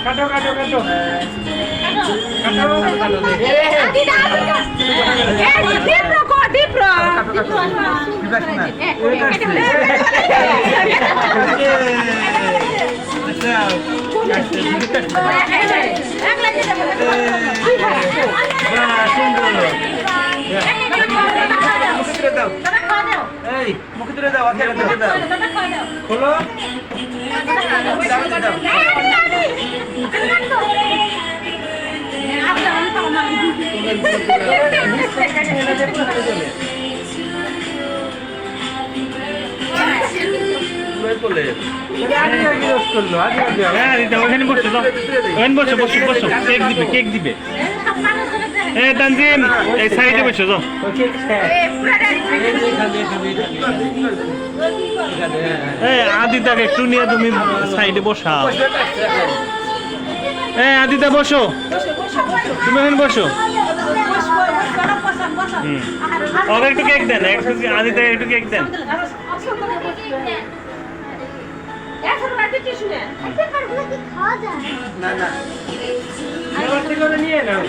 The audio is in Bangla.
কাটো কাটো কাটো মুখে তুলে দাও খোলো কেক দিবে তানজিম এই সাইডে বসে যাও আদিতাকে একটু নিয়ে তুমি সাইডে বসাও আদিতা বসো তুমি এখন বসো ওকে একটু কেক দেন আদিতা একটু কেক দেন না না নিয়ে নাও